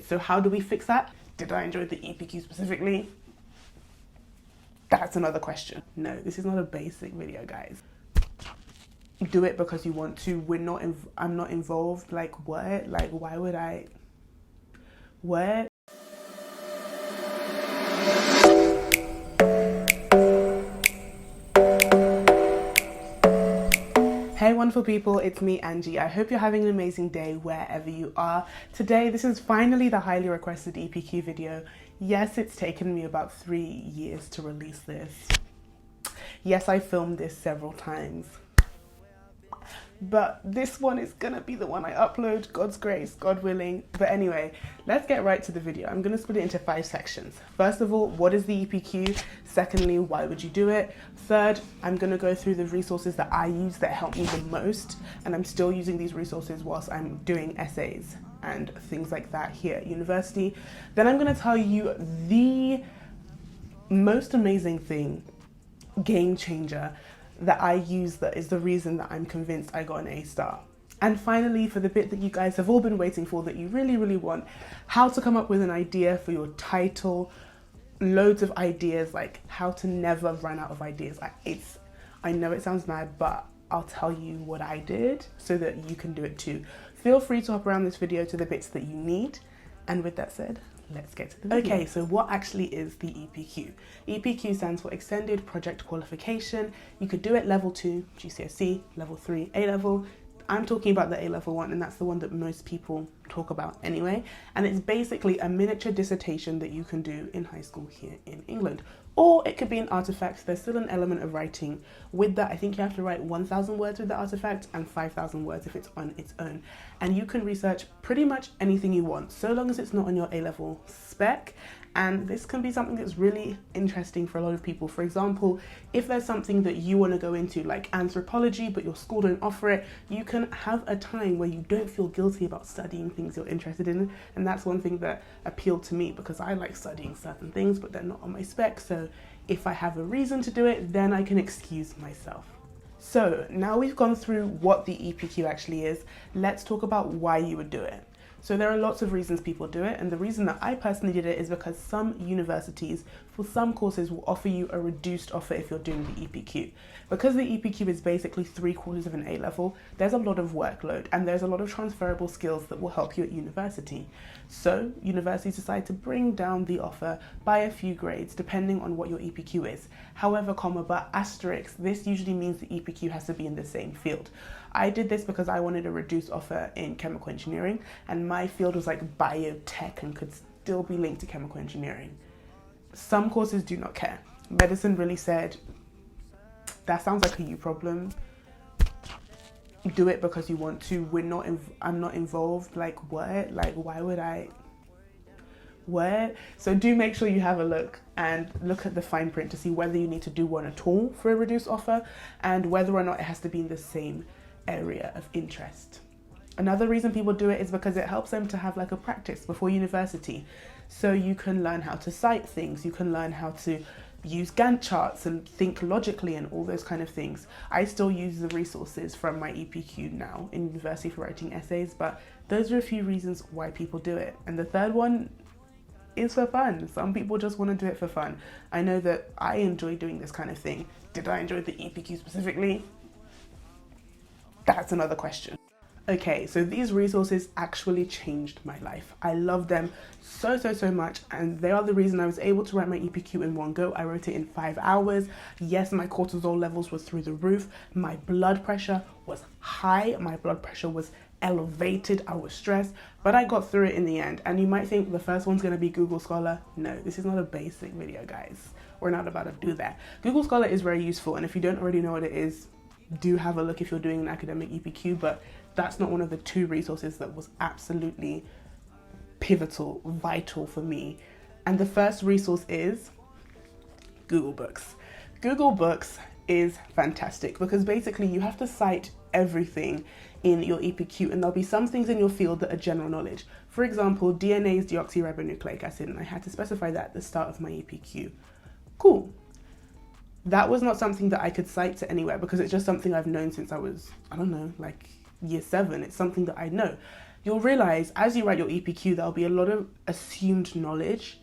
So how do we fix that? Did I enjoy the EPQ specifically? That's another question. No, this is not a basic video, guys. Do it because you want to. I'm not involved. Like what? Like why would I? What? Hey wonderful people, it's me Angie. I hope you're having an amazing day wherever you are. Today, this is finally the highly requested EPQ video. Yes, it's taken me about 3 years to release this. Yes, I filmed this several times. But this one is gonna be the one I upload, God's grace, God willing. But anyway, let's get right to the video. I'm gonna split it into 5 sections. First of all, what is the EPQ? Secondly, why would you do it? Third, I'm gonna go through the resources that I use that help me the most, and I'm still using these resources whilst I'm doing essays and things like that here at university. Then I'm gonna tell you the most amazing thing, game changer, that I use that is the reason that I'm convinced I got an A star. And finally, for the bit that you guys have all been waiting for, that you really, really want, how to come up with an idea for your title, loads of ideas, like how to never run out of ideas. I know it sounds mad, but I'll tell you what I did so that you can do it too. Feel free to hop around this video to the bits that you need. And with that said, let's get to the video. Okay, so what actually is the EPQ? EPQ stands for Extended Project Qualification. You could do it level 2, GCSE, level 3, A-level. I'm talking about the A-level one, and that's the one that most people talk about anyway. And it's basically a miniature dissertation that you can do in high school here in England. Or it could be an artifact. There's still an element of writing with that. I think you have to write 1,000 words with the artifact and 5,000 words if it's on its own. And you can research pretty much anything you want, so long as it's not on your A-level spec. And this can be something that's really interesting for a lot of people. For example, if there's something that you want to go into, like anthropology, but your school don't offer it, you can have a time where you don't feel guilty about studying things you're interested in. And that's one thing that appealed to me, because I like studying certain things, but they're not on my spec. So if I have a reason to do it, then I can excuse myself. So now we've gone through what the EPQ actually is, let's talk about why you would do it. So there are lots of reasons people do it, and the reason that I personally did it is because some universities, for some courses, will offer you a reduced offer if you're doing the EPQ. Because the EPQ is basically 3/4 of an A-level, there's a lot of workload and there's a lot of transferable skills that will help you at university. So universities decide to bring down the offer by a few grades depending on what your EPQ is. However, but asterisk, this usually means the EPQ has to be in the same field. I did this because I wanted a reduced offer in chemical engineering, and my field was like biotech and could still be linked to chemical engineering. Some courses do not care. Medicine really said, that sounds like a you problem. Do it because you want to. I'm not involved. Like what? Like why would I? What? So do make sure you have a look and look at the fine print to see whether you need to do one at all for a reduced offer, and whether or not it has to be in the same area of interest. Another reason people do it is because it helps them to have like a practice before university. So you can learn how to cite things, you can learn how to use Gantt charts and think logically and all those kind of things. I still use the resources from my EPQ now in university for writing essays, but those are a few reasons why people do it. And the third one is for fun. Some people just want to do it for fun. I know that I enjoy doing this kind of thing. Did I enjoy the EPQ specifically? That's another question. Okay, so these resources actually changed my life. I love them so much, and they are the reason I was able to write my EPQ in one go. I wrote it in 5 hours. Yes, my cortisol levels were through the roof. My blood pressure was high. My blood pressure was elevated. I was stressed, but I got through it in the end. And you might think the first one's gonna be Google Scholar. No, this is not a basic video, guys. We're not about to do that. Google Scholar is very useful, and if you don't already know what it is, do have a look if you're doing an academic EPQ, but that's not one of the 2 resources that was absolutely pivotal, vital for me. And the first resource is Google Books. Google Books is fantastic because basically you have to cite everything in your EPQ, and there'll be some things in your field that are general knowledge. For example, DNA is deoxyribonucleic acid, and I had to specify that at the start of my EPQ. Cool. That was not something that I could cite to anywhere because it's just something I've known since I was, I don't know, like year 7. It's something that I know. you'll realize as you write your EPQ, there'll be a lot of assumed knowledge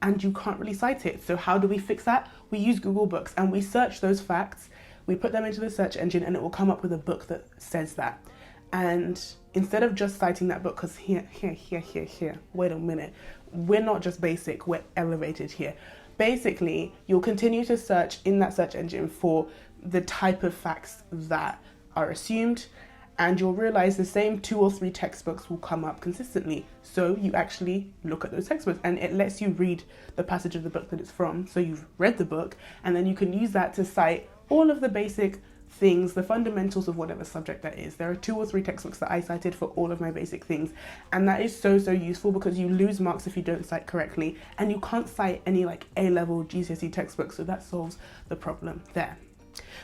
and you can't really cite it. So how do we fix that? We use Google Books and we search those facts, we put them into the search engine, and it will come up with a book that says that. And instead of just citing that book, because here, wait a minute, we're not just basic, we're elevated here. Basically, you'll continue to search in that search engine for the type of facts that are assumed, and you'll realize the same 2 or 3 textbooks will come up consistently. So you actually look at those textbooks and it lets you read the passage of the book that it's from. So you've read the book and then you can use that to cite all of the basic things, the fundamentals of whatever subject that is. There are 2 or 3 textbooks that I cited for all of my basic things. And that is so useful because you lose marks if you don't cite correctly. And you can't cite any like A-level GCSE textbooks. So that solves the problem there.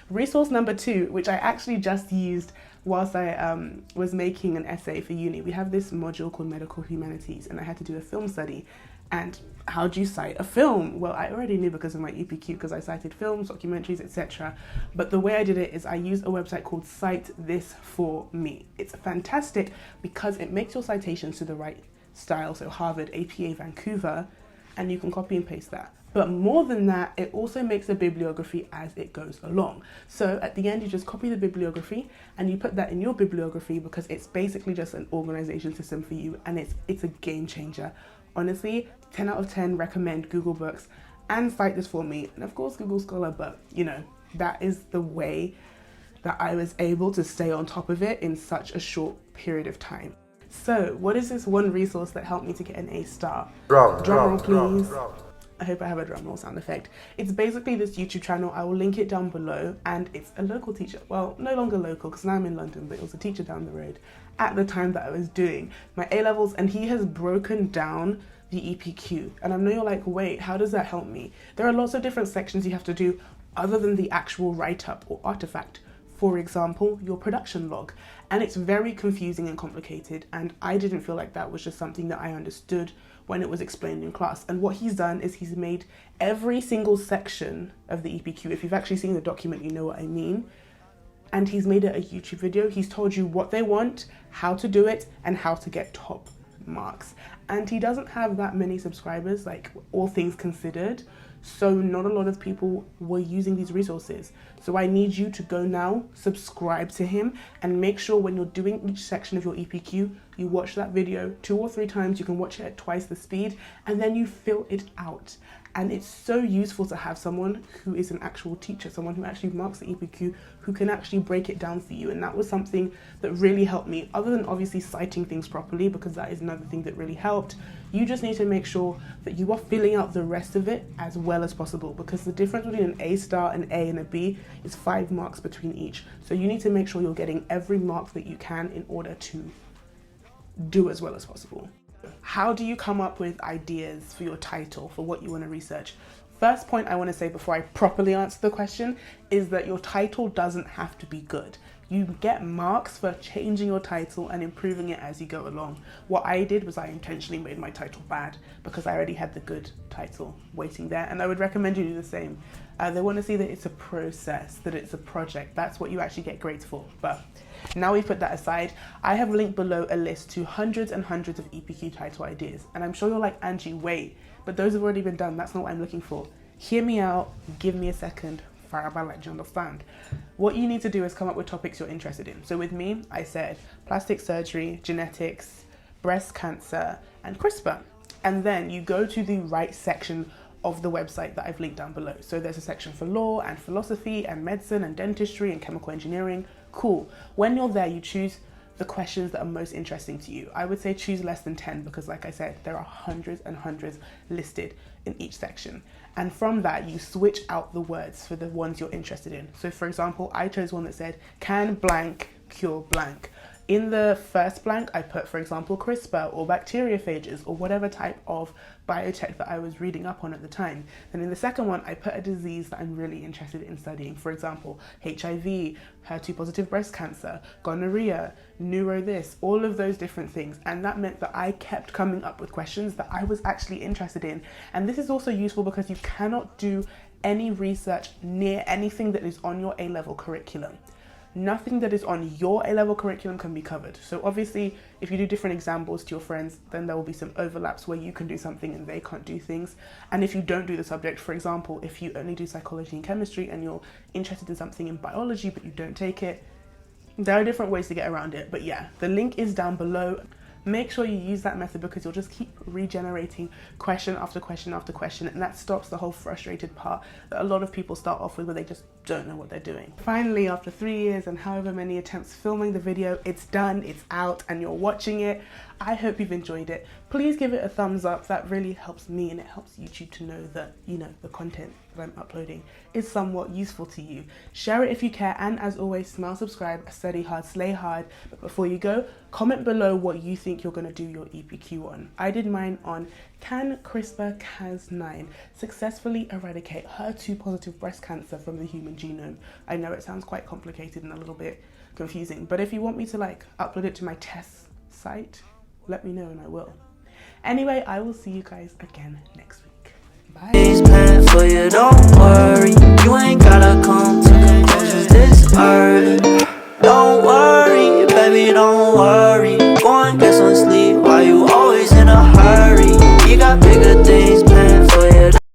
Resource number 2, which I actually just used whilst I was making an essay for uni. We have this module called Medical Humanities and I had to do a film study. And how do you cite a film? Well, I already knew because of my EPQ, because I cited films, documentaries, etc. But the way I did it is I used a website called Cite This For Me. It's fantastic because it makes your citations to the right style, so Harvard, APA, Vancouver, and you can copy and paste that. But more than that, it also makes a bibliography as it goes along. So at the end, you just copy the bibliography and you put that in your bibliography because it's basically just an organization system for you, and it's a game changer. Honestly, 10 out of 10 recommend Google Books and Cite This For Me, and of course Google Scholar, but you know, that is the way that I was able to stay on top of it in such a short period of time. So what is this one resource that helped me to get an A star? Drum roll, please. I hope I have a drum roll sound effect. It's basically this YouTube channel. I will link it down below, and it's a local teacher. Well, no longer local because now I'm in London, but it was a teacher down the road at the time that I was doing my A-levels, and he has broken down the EPQ. And I know you're like, wait, how does that help me? There are lots of different sections you have to do other than the actual write-up or artifact. For example, your production log. And it's very confusing and complicated, and I didn't feel like that was just something that I understood when it was explained in class. And what he's done is he's made every single section of the EPQ, if you've actually seen the document, you know what I mean, and he's made it a YouTube video. He's told you what they want, how to do it, and how to get top marks. And he doesn't have that many subscribers, like all things considered, so not a lot of people were using these resources. So I need you to go now, subscribe to him, and make sure when you're doing each section of your EPQ, you watch that video 2 or 3 times. You can watch it at twice the speed, and then you fill it out. And it's so useful to have someone who is an actual teacher, someone who actually marks the EPQ, who can actually break it down for you. And that was something that really helped me, other than obviously citing things properly, because that is another thing that really helped. You just need to make sure that you are filling out the rest of it as well as possible, because the difference between an A star, an A, and a B is 5 marks between each. So you need to make sure you're getting every mark that you can in order to do as well as possible. How do you come up with ideas for your title, for what you want to research? First point I want to say before I properly answer the question is that your title doesn't have to be good. You get marks for changing your title and improving it as you go along. What I did was I intentionally made my title bad because I already had the good title waiting there, and I would recommend you do the same. They want to see that it's a process, that it's a project. That's what you actually get grades for. But now we've put that aside, I have linked below a list to hundreds and hundreds of EPQ title ideas. And I'm sure you're like, Angie, wait, but those have already been done. That's not what I'm looking for. Hear me out, give me a second. Faraballah, do you understand? What you need to do is come up with topics you're interested in. So with me, I said plastic surgery, genetics, breast cancer, and CRISPR. And then you go to the right section of the website that I've linked down below. So there's a section for law and philosophy and medicine and dentistry and chemical engineering. Cool. When you're there, you choose the questions that are most interesting to you. I would say choose less than 10 because, like I said, there are hundreds and hundreds listed in each section. And from that, you switch out the words for the ones you're interested in. So for example, I chose one that said, can blank cure blank? In the first blank, I put, for example, CRISPR or bacteriophages or whatever type of biotech that I was reading up on at the time. And in the second one, I put a disease that I'm really interested in studying. For example, HIV, HER2-positive breast cancer, gonorrhea, neuro this, all of those different things. And that meant that I kept coming up with questions that I was actually interested in. And this is also useful because you cannot do any research near anything that is on your A-level curriculum. nothing that is on your A-level curriculum can be covered. So obviously, if you do different examples to your friends, then there will be some overlaps where you can do something and they can't do things. And if you don't do the subject, for example, if you only do psychology and chemistry and you're interested in something in biology but you don't take it, there are different ways to get around it. But yeah, the link is down below. Make sure you use that method because you'll just keep regenerating question after question after question, and that stops the whole frustrated part that a lot of people start off with where they just don't know what they're doing. Finally, after 3 years and however many attempts filming the video, it's done, it's out, and you're watching it. I hope you've enjoyed it. Please give it a thumbs up. That really helps me and it helps YouTube to know that, you know, the content that I'm uploading is somewhat useful to you. Share it if you care, and as always, smile, subscribe, study hard, slay hard. But before you go, comment below what you think you're going to do your EPQ on. I did mine on, can CRISPR-Cas9 successfully eradicate HER2-positive breast cancer from the human genome? I know it sounds quite complicated and a little bit confusing, but if you want me to like upload it to my test site, let me know and I will. Anyway, I will see you guys again next week. Bye.